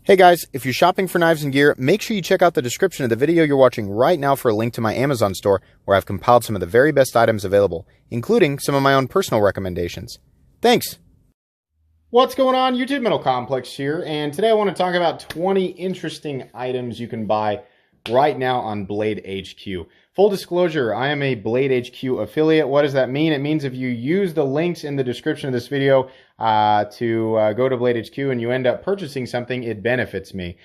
Hey guys, if you're shopping for knives and gear, make sure you check out the description of the video you're watching right now for a link to my Amazon store where I've compiled some of the very best items available, including some of my own personal recommendations. Thanks! What's going on, YouTube? Metal Complex here, and today I want to talk about 20 interesting items you can buy right now on BladeHQ. Full disclosure, I am a BladeHQ affiliate. What does that mean? It means if you use the links in the description of this video to go to BladeHQ and you end up purchasing something, it benefits me.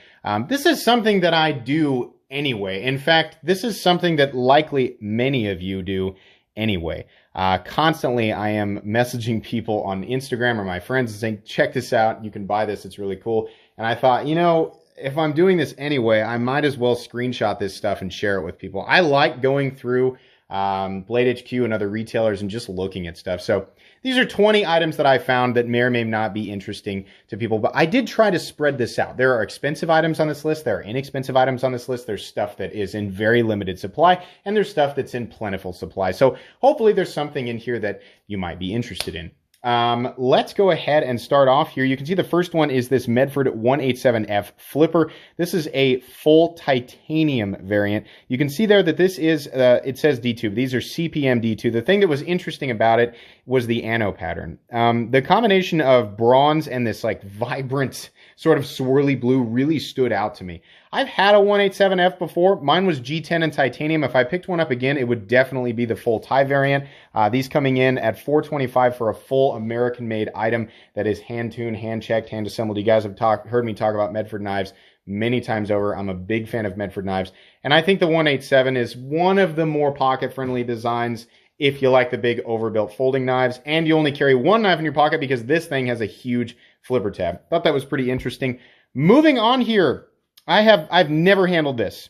This is something that I do anyway. In fact, this is something that likely many of you do anyway. Constantly, I am messaging people on Instagram or my friends and saying, check this out, you can buy this, it's really cool. And I thought, you know, if I'm doing this anyway, I might as well screenshot this stuff and share it with people. I like going through BladeHQ and other retailers and just looking at stuff. So these are 20 items that I found that may or may not be interesting to people, but I did try to spread this out. There are expensive items on this list. There are inexpensive items on this list. There's stuff that is in very limited supply, and there's stuff that's in plentiful supply. So hopefully there's something in here that you might be interested in. Let's go ahead and start off here. You can see the first one is this Medford 187F flipper. This is a full titanium variant. You can see there that this is, it says D2. These are CPM D2. The thing that was interesting about it was the ano pattern. The combination of bronze and this like vibrant sort of swirly blue really stood out to me. I've had a 187F before. Mine was G10 and titanium. If I picked one up again, it would definitely be the full tie variant. These coming in at $425 for a full American-made item that is hand-tuned, hand-checked, hand-assembled. You guys have heard me talk about Medford knives many times over. I'm a big fan of Medford knives. And I think the 187 is one of the more pocket-friendly designs if you like the big overbuilt folding knives. And you only carry one knife in your pocket because this thing has a huge flipper tab. Thought that was pretty interesting. Moving on here. I've never handled this.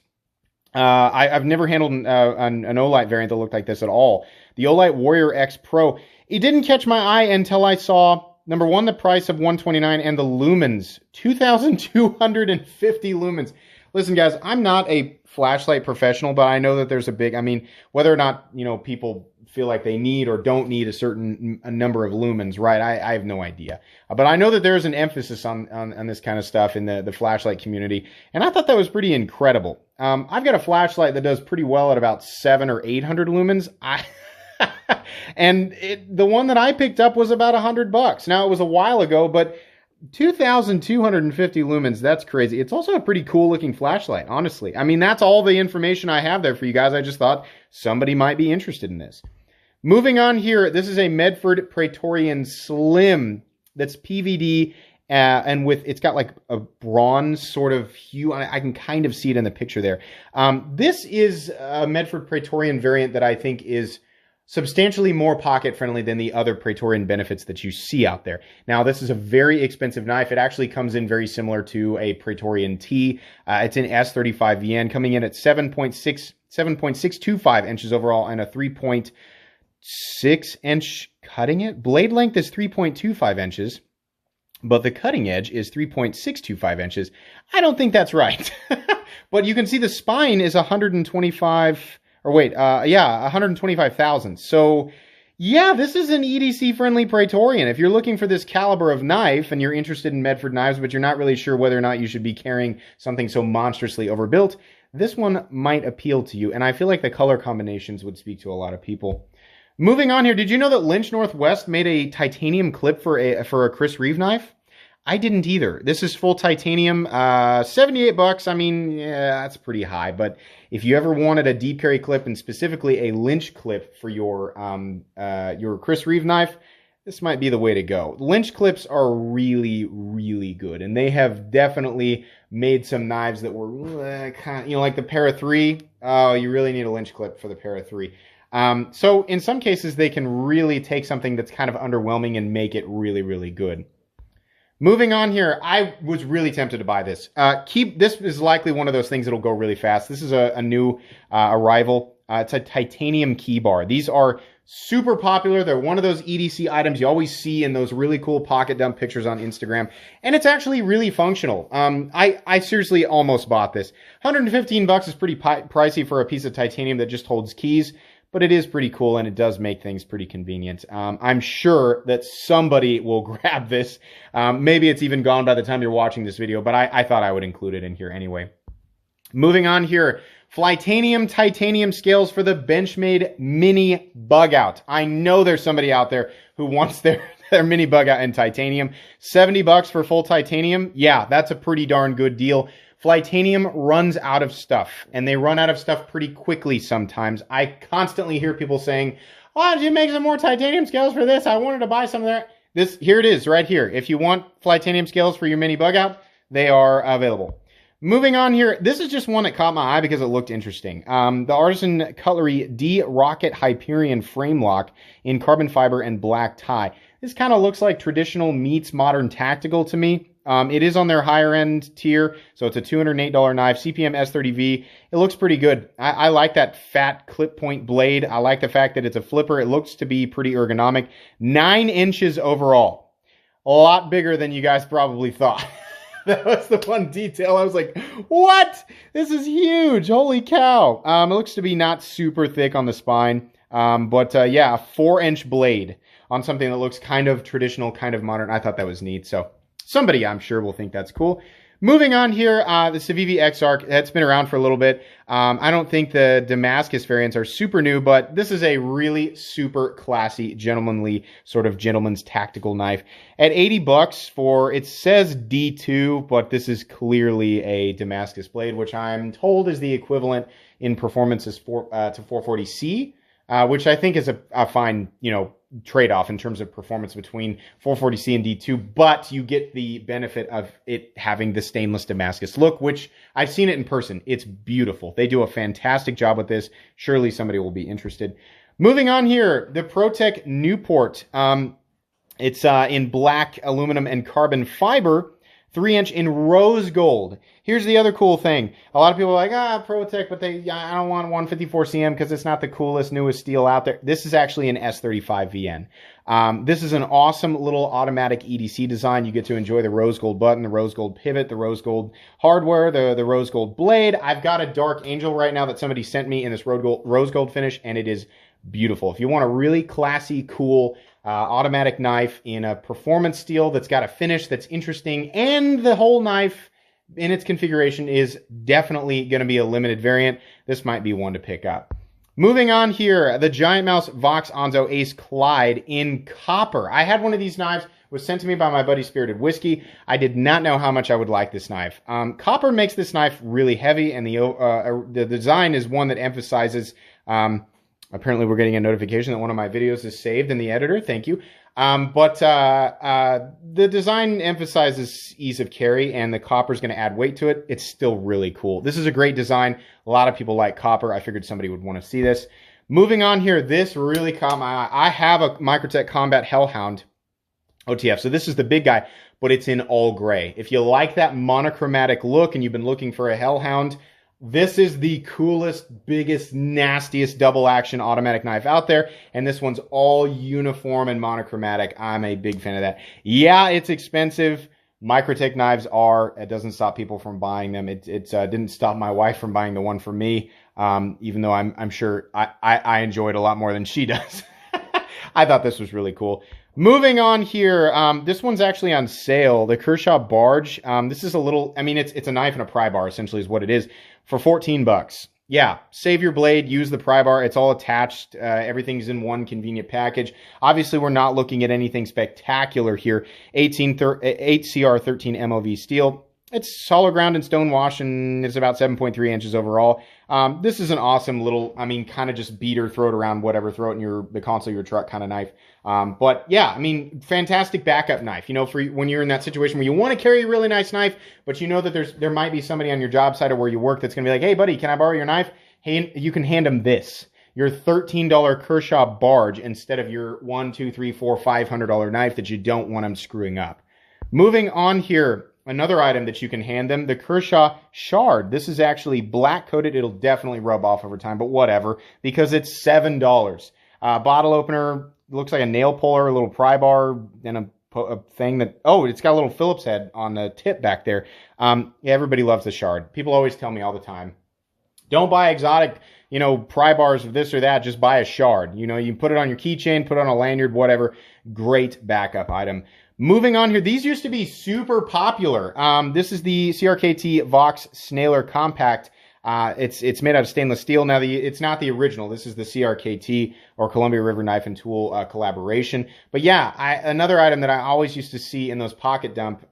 I've never handled an Olight variant that looked like this at all. The Olight Warrior X Pro. It didn't catch my eye until I saw, number one, the price of $129 and the lumens. 2,250 lumens. Listen, guys, I'm not a flashlight professional, but I know that there's a big, I mean, whether or not, you know, people feel like they need or don't need a number of lumens, right? I have no idea. But I know that there's an emphasis on this kind of stuff in the flashlight community, and I thought that was pretty incredible. I've got a flashlight that does pretty well at about 700 or 800 lumens. And the one that I picked up was about $100. Now, it was a while ago, but 2,250 lumens, that's crazy. It's also a pretty cool looking flashlight, honestly. I mean, that's all the information I have there for you guys. I just thought somebody might be interested in this. Moving on here, this is a Medford Praetorian Slim that's PVD, and with, it's got like a bronze sort of hue. I can kind of see it in the picture there. This is a Medford Praetorian variant that I think is substantially more pocket-friendly than the other Praetorian benefits that you see out there. Now, this is a very expensive knife. It actually comes in very similar to a Praetorian T. It's in S35VN, coming in at 7.625 inches overall and a 3.6-inch cutting edge. Blade length is 3.25 inches, but the cutting edge is 3.625 inches. I don't think that's right. But you can see the spine is 125... Or wait, yeah, 125,000. So, yeah, this is an EDC-friendly Praetorian. If you're looking for this caliber of knife and you're interested in Medford knives, but you're not really sure whether or not you should be carrying something so monstrously overbuilt, this one might appeal to you. And I feel like the color combinations would speak to a lot of people. Moving on here, did you know that Lynch Northwest made a titanium clip for a Chris Reeve knife? I didn't either. This is full titanium, $78. I mean, yeah, that's pretty high. But if you ever wanted a deep carry clip and specifically a Lynch clip for your Chris Reeve knife, this might be the way to go. Lynch clips are really, really good, and they have definitely made some knives that were kind of, you know, like the Para 3. Oh, you really need a Lynch clip for the Para 3. So in some cases, they can really take something that's kind of underwhelming and make it really, really good. Moving on here, I was really tempted to buy this. This is likely one of those things that'll go really fast. This is a new arrival. It's a titanium key bar. These are super popular. They're one of those EDC items you always see in those really cool pocket dump pictures on Instagram. And it's actually really functional. I seriously almost bought this. $115 is pretty pricey for a piece of titanium that just holds keys. but it is pretty cool and it does make things pretty convenient. I'm sure that somebody will grab this. Maybe it's even gone by the time you're watching this video, but I thought I would include it in here anyway. Moving on here, Flytanium titanium scales for the Benchmade mini bug out. I know there's somebody out there who wants their mini bug out in titanium. $70 for full titanium. Yeah, that's a pretty darn good deal. Flytanium runs out of stuff, and they run out of stuff pretty quickly sometimes. I constantly hear people saying, why don't you make some more titanium scales for this? I wanted to buy some of that. Here it is right here. If you want Flytanium scales for your mini bug out, they are available. Moving on here, this is just one that caught my eye because it looked interesting. The Artisan Cutlery D-Rocket Hyperion frame lock in carbon fiber and black tie. This kind of looks like traditional meets modern tactical to me. It is on their higher end tier, so it's a $208 knife, CPM S30V. It looks pretty good. I like that fat clip point blade. I like the fact that it's a flipper. It looks to be pretty ergonomic. 9 inches overall. A lot bigger than you guys probably thought. That was the one detail. I was like, what? This is huge. Holy cow. It looks to be not super thick on the spine. But yeah, a 4-inch blade on something that looks kind of traditional, kind of modern. I thought that was neat. So somebody, I'm sure, will think that's cool. Moving on here, the CIVI X-Arc, that's been around for a little bit. I don't think the Damascus variants are super new, but this is a really super classy, gentlemanly, sort of gentleman's tactical knife. At $80 for, it says D2, but this is clearly a Damascus blade, which I'm told is the equivalent in performance to 440C, which I think is a fine, trade-off in terms of performance between 440C and D2, but you get the benefit of it having the stainless Damascus look, which I've seen it in person. It's beautiful. They do a fantastic job with this. Surely somebody will be interested. Moving on here, the Protec Newport. It's in black, aluminum, and carbon fiber. 3-inch in rose gold. Here's the other cool thing. A lot of people are like, Protec, but I don't want 154 CM because it's not the coolest, newest steel out there. This is actually an S35 VN. This is an awesome little automatic EDC design. You get to enjoy the rose gold button, the rose gold pivot, the rose gold hardware, the rose gold blade. I've got a Dark Angel right now that somebody sent me in this rose gold finish, and it is beautiful. If you want a really classy, cool automatic knife in a performance steel that's got a finish that's interesting, and the whole knife in its configuration is definitely going to be a limited variant, this might be one to pick up. Moving on here, the Giant Mouse Vox Enzo Ace Clyde in copper. I had one of these knives, was sent to me by my buddy Spirited Whiskey. I did not know how much I would like this knife. Copper makes this knife really heavy, and the design is one that emphasizes apparently we're getting a notification that one of my videos is saved in the editor. Thank you. But the design emphasizes ease of carry, and the copper is going to add weight to it. It's still really cool. This is a great design. A lot of people like copper. I figured somebody would want to see this. Moving on here, this really caught my eye. I have a Microtech Combat Hellhound OTF. So this is the big guy, but it's in all gray. If you like that monochromatic look and you've been looking for a Hellhound, this is the coolest, biggest, nastiest double action automatic knife out there. And this one's all uniform and monochromatic. I'm a big fan of that. Yeah, it's expensive. Microtech knives are. It doesn't stop people from buying them. It didn't stop my wife from buying the one for me, even though I'm sure I enjoy it a lot more than she does. I thought this was really cool. Moving on here, this one's actually on sale. The Kershaw Barge. This is a little, it's a knife and a pry bar, essentially, is what it is, for $14. Yeah, save your blade, use the pry bar. It's all attached. Everything's in one convenient package. Obviously, we're not looking at anything spectacular here. 8 CR13 MOV steel. It's hollow ground and stone wash, and it's about 7.3 inches overall. This is an awesome little, kind of just beater, throw it around, whatever, throw it in the console of your truck kind of knife. But yeah, fantastic backup knife, for when you're in that situation where you want to carry a really nice knife, but you know that there might be somebody on your job site or where you work that's going to be like, hey buddy, can I borrow your knife? Hey, you can hand them this, your $13 Kershaw Barge, instead of your $1, $2, $3, $4, $500 knife that you don't want them screwing up. Moving on here, another item that you can hand them, the Kershaw Shard. This is actually black coated. It'll definitely rub off over time, but whatever, because it's $7. Bottle opener, looks like a nail puller, a little pry bar, and a thing that, it's got a little Phillips head on the tip back there. Yeah, everybody loves the Shard. People always tell me all the time, Don't buy exotic, you know, pry bars of this or that. Just buy a shard. You know, you can put it on your keychain, put it on a lanyard, whatever. Great backup item. Moving on here, these used to be super popular. This is the CRKT Vox Snailer Compact. It's made out of stainless steel. Now, it's not the original. This is the CRKT or Columbia River Knife and Tool collaboration. But yeah, another item that I always used to see in those pocket dump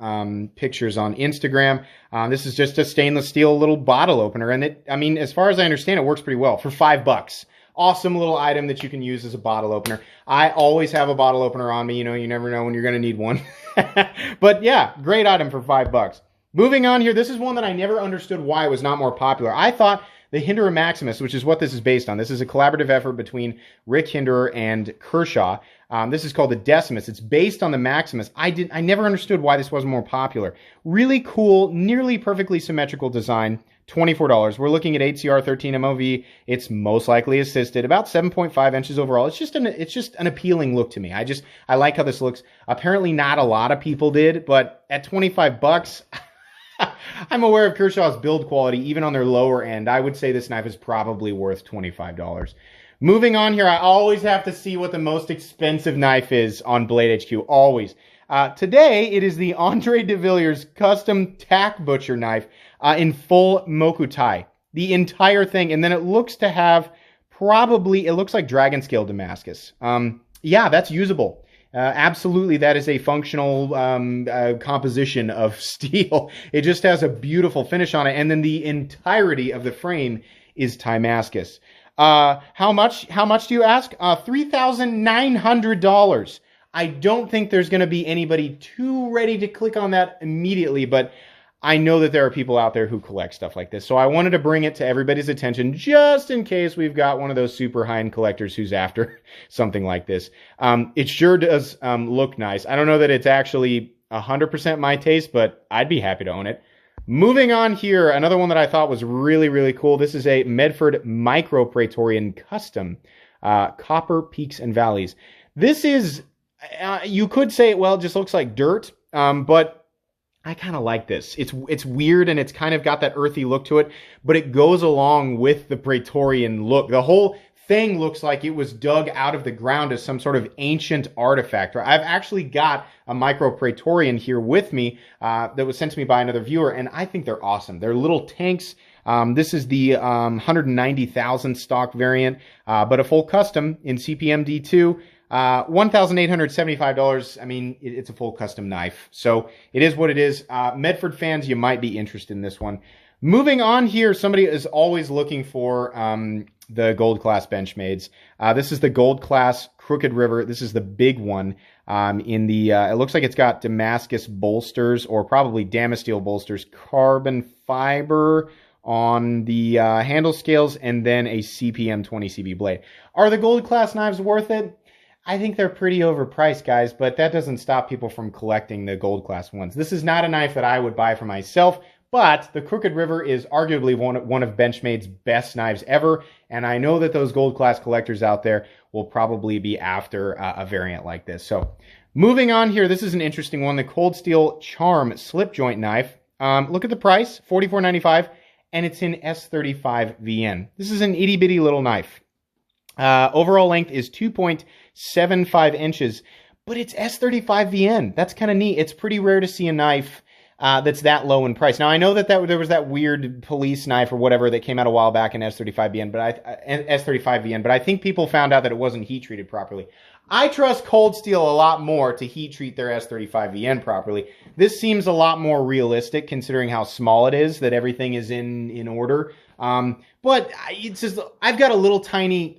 pictures on Instagram. This is just a stainless steel little bottle opener. And I mean, as far as I understand, it works pretty well for $5. Awesome little item that you can use as a bottle opener. I always have a bottle opener on me. You know, you never know when you're going to need one. But yeah, great item for $5. Moving on here, this is one that I never understood why it was not more popular. I thought the Hinderer Maximus, which is what this is based on. This is a collaborative effort between Rick Hinderer and Kershaw. This is called the Decimus. It's based on the Maximus. I never understood why this wasn't more popular. Really cool, nearly perfectly symmetrical design. $24. We're looking at 8CR 13 MOV. It's most likely assisted, about 7.5 inches overall. It's just an appealing look to me. I like how this looks. Apparently not a lot of people did, but at 25 bucks, I'm aware of Kershaw's build quality, even on their lower end. I would say this knife is probably worth $25. Moving on here, I always have to see what the most expensive knife is on BladeHQ, always. Today, it is the Andre de Villiers custom Tack butcher knife in full mokutai. The entire thing, and then it looks to have it looks like dragon scale Damascus. Yeah, that's usable. Absolutely, that is a functional composition of steel. It just has a beautiful finish on it, and then the entirety of the frame is Damascus. How much do you ask? $3,900. I don't think there's going to be anybody too ready to click on that immediately, but I know that there are people out there who collect stuff like this, so I wanted to bring it to everybody's attention just in case we've got one of those super high-end collectors who's after something like this. It sure does look nice. I don't know that it's actually 100% my taste, but I'd be happy to own it. Moving on here, another one that I thought was really, really cool. This is a Medford Micropraetorian Custom, Copper Peaks and Valleys. This is, you could say, well, it just looks like dirt, but I kind of like this. It's weird and it's kind of got that earthy look to it, but it goes along with the Praetorian look. The whole thing looks like it was dug out of the ground as some sort of ancient artifact. I've actually got a Micropraetorian here with me that was sent to me by another viewer, and I think they're awesome. They're little tanks. This is the 190,000 stock variant, but a full custom in CPM D2. $1,875. I mean, it's a full custom knife. So it is what it is. Medford fans, you might be interested in this one. Moving on here, somebody is always looking for the gold class Benchmades. This is the gold class Crooked River. This is the big one. It looks like it's got Damascus bolsters, or probably Damasteel bolsters, carbon fiber on the handle scales, and then a CPM 20 CV blade. Are the gold class knives worth it? I think they're pretty overpriced, guys, but that doesn't stop people from collecting the gold class ones. This is not a knife that I would buy for myself, but the Crooked River is arguably one of Benchmade's best knives ever, and I know that those gold class collectors out there will probably be after a variant like this. So moving on here, this is an interesting one, the Cold Steel Charm slip joint knife. Look at the price, $44.95, and it's in S35 VN. This is an itty bitty little knife. Overall length is 2.75 inches, but it's S35 VN. That's kind of neat. It's pretty rare to see a knife that's that low in price. Now, I know that there was that weird police knife or whatever that came out a while back in S35 VN, but I think people found out that it wasn't heat treated properly. I trust Cold Steel a lot more to heat treat their S35 VN properly. This seems a lot more realistic considering how small it is, that everything is in order. But it's just, I've got a little tiny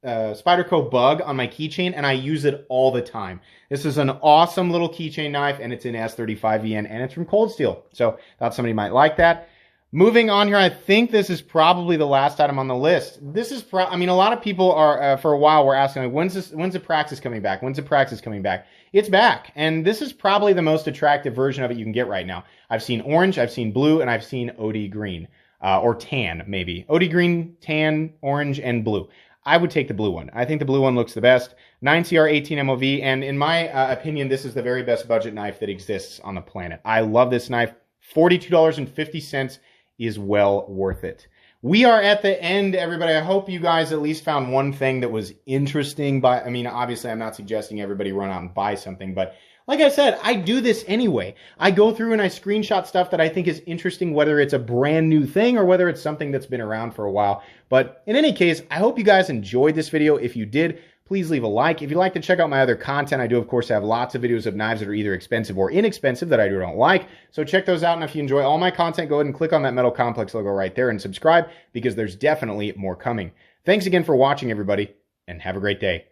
Spyderco bug on my keychain, and I use it all the time. This is an awesome little keychain knife, and it's in S35 VN, and it's from Cold Steel. So thought somebody might like that. Moving on here, I think this is probably the last item on the list. This is, I mean, a lot of people are, for a while, were asking, like, when's the Praxis coming back? When's the Praxis coming back? It's back, and this is probably the most attractive version of it you can get right now. I've seen orange, I've seen blue, and I've seen OD green. Or tan, maybe. OD green, tan, orange, and blue. I would take the blue one. I think the blue one looks the best. 9CR 18 MOV, and in my opinion, this is the very best budget knife that exists on the planet. I love this knife. $42.50. is well worth it. We are at the end, everybody. I hope you guys at least found one thing that was interesting. I mean, obviously, I'm not suggesting everybody run out and buy something, but like I said, I do this anyway. I go through and I screenshot stuff that I think is interesting, whether it's a brand new thing or whether it's something that's been around for a while. But in any case, I hope you guys enjoyed this video. If you did, please leave a like. If you'd like to check out my other content, I do, of course, have lots of videos of knives that are either expensive or inexpensive that I don't like. So check those out. And if you enjoy all my content, go ahead and click on that Metal Complex logo right there and subscribe, because there's definitely more coming. Thanks again for watching, everybody, and have a great day.